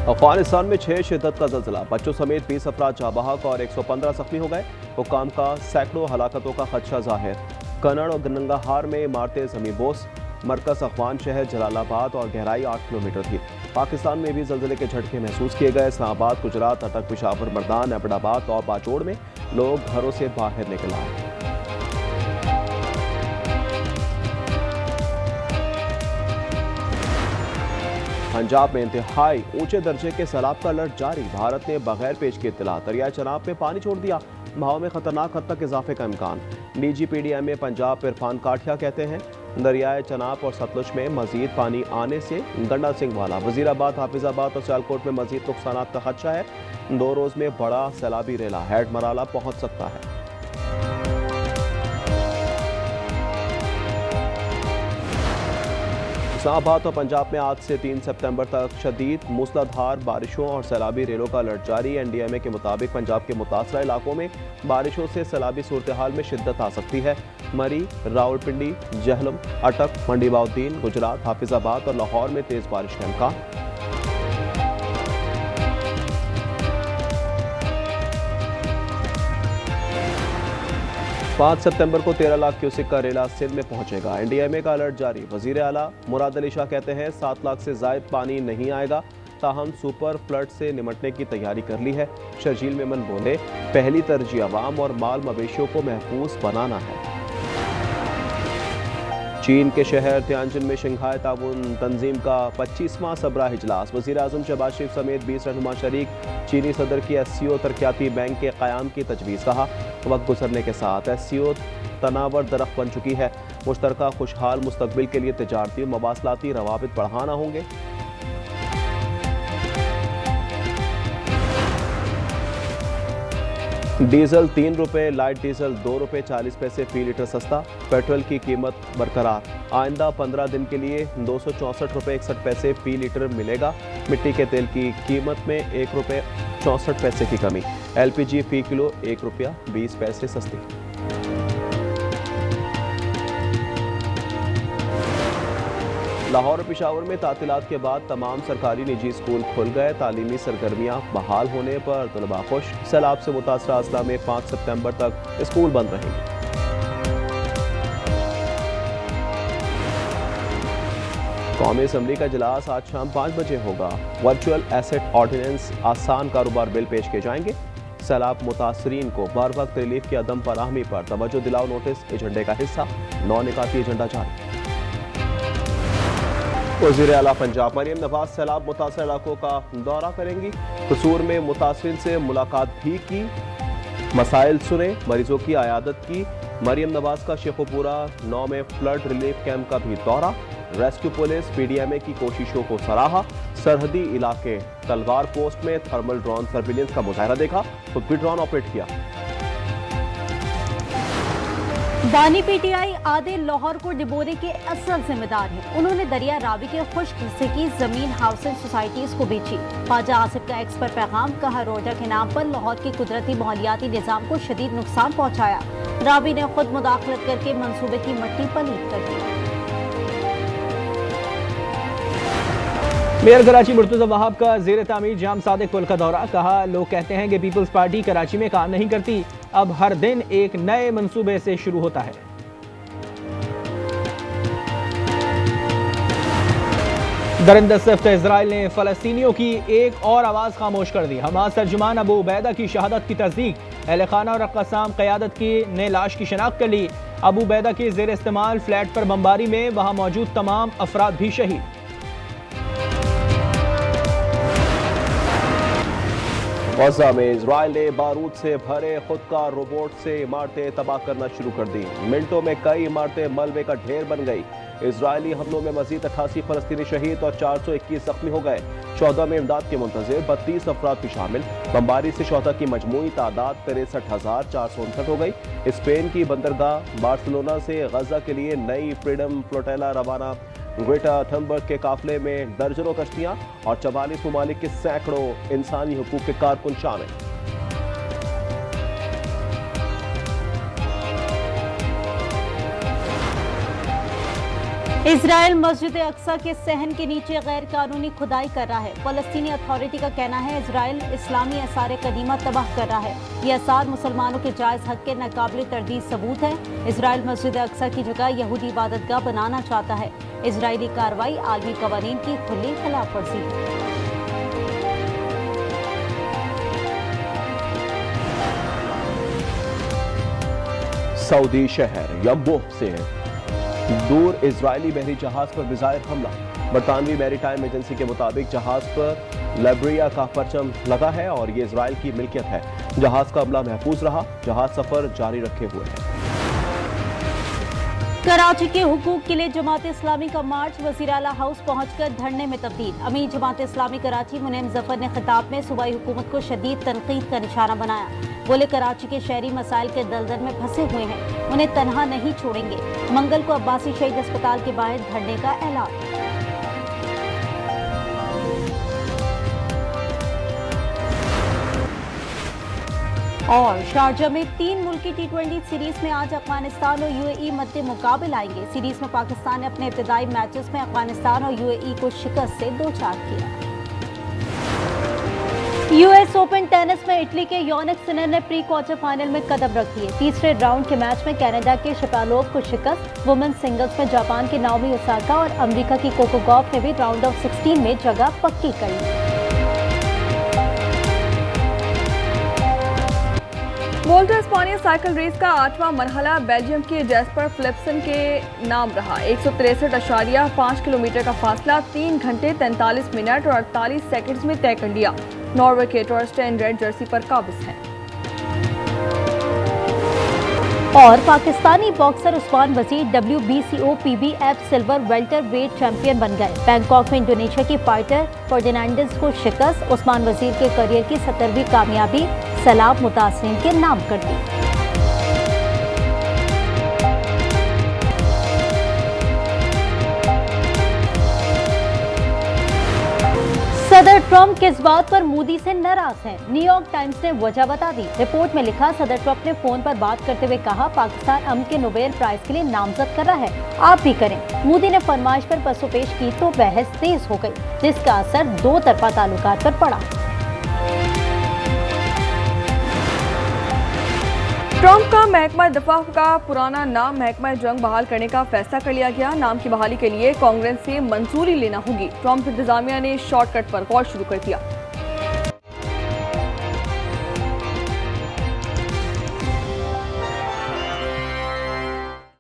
अफगानिस्तान में 6 शिद्दत का ज़लज़ला, बच्चों समेत 20 अफराद जाँ बहक और 115 जख्मी हो गए। हुक्काम का सैकड़ों हलाकतों का खदशा जाहिर। कन्नड़ और नंगाहार में इमारतें ज़मीन बोस। मरकज़ अफगान शहर जलालाबाद और गहराई 8 किलोमीटर थी। पाकिस्तान में भी ज़लज़ले के झटके महसूस किए गए। इस्लामाबाद, गुजरात, अटक, पिशावर, मर्दान, अहमदाबाद और बाजोड़ में लोग घरों से बाहर निकल आए। पंजाब में इंतहाई ऊंचे दर्जे के सैलाब का अलर्ट जारी। भारत ने बगैर पेश के इत्तला दरिया चनाब में पानी छोड़ दिया। बहाव में खतरनाक हद तक इजाफे का इम्कान। डीजी पीडीएम में पंजाब इरफान काठिया कहते हैं दरियाए चनाब और सतलुज में मजीद पानी आने से गंडा सिंह वाला, वजीराबाद, हाफिजाबाद और सियालकोट में मजीद नुकसान का खदशा है। 2 रोज में बड़ा सैलाबी रेला हेड मराला पहुंच सकता है। इस्लामाबाद और पंजाब में आज से 3 सितंबर तक शदीद मूसलाधार बारिशों और सैलाबी रेलों का अलर्ट जारी। एनडीएमए के मुताबिक पंजाब के मुतासरा इलाकों में बारिशों से सैलाबी सूरत हाल में शिद्दत आ सकती है। मरी, रावलपिंडी, जहलम, अटक, मंडी बाउद्दीन, गुजरात, हाफिजाबाद और लाहौर में तेज बारिश का इम्कान। पाँच सितंबर को 13 लाख क्यूसेक का रेला सिंध में पहुंचेगा। एनडीएमए का अलर्ट जारी। वजीर आला मुराद अली शाह कहते हैं 7 लाख से जायद पानी नहीं आएगा, ताहम सुपर फ्लड से निमटने की तैयारी कर ली है। शर्जील मेमन बोले पहली तरजीह अवाम और माल मवेशियों को महफूज बनाना है। चीन के शहर तियानजिन में शंघाई ताउन तंजीम का 25वां सबरा इजलास। वजीर आजम शहबाज शरीफ समेत 20 रहनुमा शरीक। चीनी सदर की एससीओ तरक्याती बैंक के क़याम की तजवीज़। कहा वक्त गुजरने के साथ एससीओ तनावर दरख्त बन चुकी है। मुश्तरका खुशहाल मुस्तकबिल के लिए तिजारती मवासलाती रवाबित बढ़ाना होंगे। डीजल 3 रुपये, लाइट डीजल 2 रुपये 40 पैसे फी लीटर सस्ता। पेट्रोल की कीमत बरकरार। आइंदा 15 दिन के लिए 264 रुपये 61 पैसे फी लीटर मिलेगा। मिट्टी के तेल की कीमत में 1 रुपये 64 पैसे की कमी। एलपीजी फी किलो 1 रुपया 20 पैसे सस्ती। लाहौर और पेशावर में तातीलात के बाद तमाम सरकारी निजी स्कूल खुल गए। तालीमी सरगर्मियां बहाल होने पर तलबा खुश। सैलाब से मुतासरा अजला में 5 सितंबर तक स्कूल बंद रहेंगे। कौमी असम्बली का इजलास आज शाम 5 बजे होगा। वर्चुअल एसेट ऑर्डिनेंस, आसान कारोबार बिल पेश किए जाएंगे। सैलाब मुतासरीन को बर वक्त रिलीफ की अदम फराहमी पर तवज्जो दिलाओ नोटिस एजेंडे का हिस्सा। 9 निकाती एजेंडा जारी। वज़ीर आला पंजाब मरियम नवाज सैलाब मुतासर इलाकों का दौरा करेंगी। कसूर में मुतासरीन से मुलाकात भी की, मसाइल सुने, मरीजों की आयादत की। मरियम नवाज का शेखुपुरा 9 में फ्लड रिलीफ कैंप का भी दौरा। रेस्क्यू पुलिस पीडीएमए की कोशिशों को सराहा। सरहदी इलाके तलवार पोस्ट में थर्मल ड्रोन सर्विलेंस का मुजाहरा देखा, खुद भी ड्रोन ऑपरेट किया। बानी पीटीआई आदिल लाहौर को डिबोने के असल जिम्मेदार हैं। उन्होंने दरिया रावी के खुश्क हिस्से की जमीन हाउसिंग सोसाइटीज को बेची। ख्वाजा आसिफ का एक्स पर पैगाम। कहा रोजा के नाम पर लाहौर के कुदरती माहौलियाती निजाम को शदीद नुकसान पहुंचाया। रावी ने खुद मुदाखलत करके मंसूबे की मट्टी पलीत कर दी। मेयर कराची मुर्तज़ा वहाब का ज़ेर तामीर जाम सादिक पुल का दौरा। कहा लोग कहते हैं कि पीपल्स पार्टी कराची में काम नहीं करती, अब हर दिन एक नए मंसूबे से शुरू होता है। दरिंदस्त इजराइल ने फ़लस्तीनियों की एक और आवाज़ खामोश कर दी। हमास तर्जुमान अबू उबैदा की शहादत की तस्दीक। अहल खाना और क़स्साम क़यादत की ने लाश की शनाख्त कर ली। अबू उबैदा के ज़ेर इस्तेमाल फ्लैट पर बमबारी में वहाँ मौजूद तमाम अफराद भी शहीद। गज़ा में इजराइल ने बारूद से भरे खुद का रोबोट से इमारतें तबाह करना शुरू कर दी। मिनटों में कई इमारतें मलबे का ढेर बन गई। इजरायली हमलों में मजीद 88 फलस्तीनी शहीद और 421 जख्मी हो गए। शोहदा में इमदाद के मुंतज़िर 32 अफराद भी शामिल। बमबारी से शोहदा की मजमूई तादाद 63,459 हो गई। स्पेन की बंदरगाह बार्सिलोना से गजा के लिए नई फ्रीडम फ्लोटेला रवाना। ग्रेटा थनबर्ग के काफिले में दर्जनों कश्तियां और 44 ममालिक के सैकड़ों इंसानी हुकूक के कारकुन शामिल। इजराइल मस्जिद अक्सा के सहन के नीचे गैर कानूनी खुदाई कर रहा है। फलस्तीनी अथॉरिटी का कहना है इजराइल इस्लामी आसार कदीमा तबाह कर रहा है। ये आसार मुसलमानों के जायज हक के नाकाबिल तरदीद सबूत है। इजराइल मस्जिद अक्सा की जगह यहूदी इबादतगाह बनाना चाहता है। इजरायली कार्रवाई आलमी कवानीन की खुली खिलाफ वर्जी है। सऊदी शहर यम्बो से दूर इजरायली बहरी जहाज पर मिसाइल हमला। बरतानवी मैरीटाइम एजेंसी के मुताबिक जहाज पर लाइब्रिया का परचम लगा है और ये इजराइल की मिल्कियत है। जहाज का अमला महफूज रहा। जहाज सफर जारी रखे हुए है। कराची के हुकूक के लिए जमात इस्लामी का मार्च वज़ीर आला हाउस पहुंचकर धरने में तब्दील। अमीर जमात इस्लामी कराची मुनीम जफर ने खिताब में सूबाई हुकूमत को शदीद तनकीद का निशाना बनाया। बोले कराची के शहरी मसाइल के दलदल में फंसे हुए हैं, उन्हें तनहा नहीं छोड़ेंगे। मंगल को अब्बासी शहीद अस्पताल के बाहर धरने का ऐलान। और शारजा में 3 मुल्की T20 सीरीज में आज अफगानिस्तान और यूएई मध्य मुकाबले आएंगे। सीरीज में पाकिस्तान ने अपने इब्तदाई मैचेस में अफगानिस्तान और यूएई को शिकस्त से 2-4 किया। यूएस ओपन टेनिस में इटली के यानिक सिनर ने प्री क्वार्टर फाइनल में कदम रख दिए। तीसरे राउंड के मैच में कनाडा के शपालोव को शिकस्त। वुमेन्स सिंगल्स में जापान की नाओमी ओसाका और अमेरिका की कोको गॉफ ने भी राउंड ऑफ 16 में जगह पक्की कर ली। वोल्टा स्पानिया साइकिल रेस का 8वां मरहला बेल्जियम के जैस्पर फिलिप्सन के नाम रहा। 163.5 किलोमीटर का फासला 3 घंटे 43 मिनट और 48 सेकंड्स में तय कर लिया। नॉर्वे के टॉर्स्टेन रेड जर्सी पर काबिज हैं। और पाकिस्तानी बॉक्सर उस्मान वजीर WBCO PBF silver welter wait champion बन गए। बैंकॉक में इंडोनेशिया की फाइटर फर्डिनांडिस को शिकस्त। उस्मान वजीर के करियर की 17वीं कामयाबी सलाम मुतासिरीन के नाम कर दी। सदर ट्रंप किस बात पर मोदी से नाराज हैं? न्यूयॉर्क टाइम्स ने वजह बता दी। रिपोर्ट में लिखा, सदर ट्रंप ने फोन पर बात करते हुए कहा, पाकिस्तान अमन के नोबेल प्राइज के लिए नामजद कर रहा है, आप भी करें। मोदी ने फरमाइश पर पसोपेश की तो बहस तेज हो गई, जिसका असर दो तरफा ताल्लुकात पर पड़ा। ट्रंप का महकमा दफा का पुराना नाम महकमा जंग बहाल करने का फैसला कर लिया गया। नाम की बहाली के लिए कांग्रेस से मंजूरी लेना होगी। ट्रंप इंतजामिया ने शॉर्टकट पर गौर शुरू कर दिया।